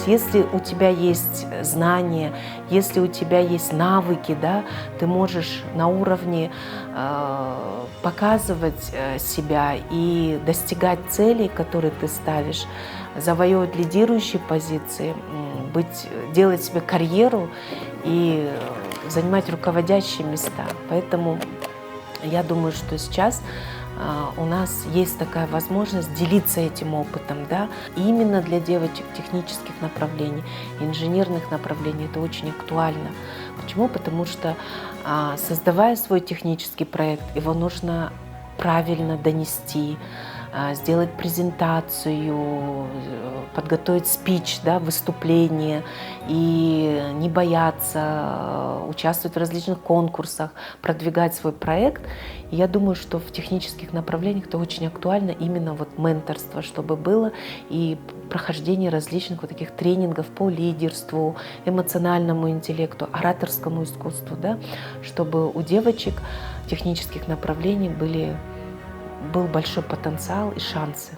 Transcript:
есть если у тебя есть знания, если у тебя есть навыки, да, ты можешь на уровне показывать себя и достигать целей, которые ты ставишь, завоевывать лидирующие позиции, делать себе карьеру и занимать руководящие места. Поэтому я думаю, что сейчас у нас есть такая возможность делиться этим опытом, да, и именно для девочек технических направлений, инженерных направлений это очень актуально. Почему? Потому что, создавая свой технический проект, его нужно правильно донести, сделать презентацию, подготовить спич, да, выступление и не бояться участвовать в различных конкурсах, продвигать свой проект. И я думаю, что в технических направлениях это очень актуально именно вот менторство, чтобы было и прохождение различных вот таких тренингов по лидерству, эмоциональному интеллекту, ораторскому искусству, да, чтобы у девочек технических направлений был большой потенциал и шансы.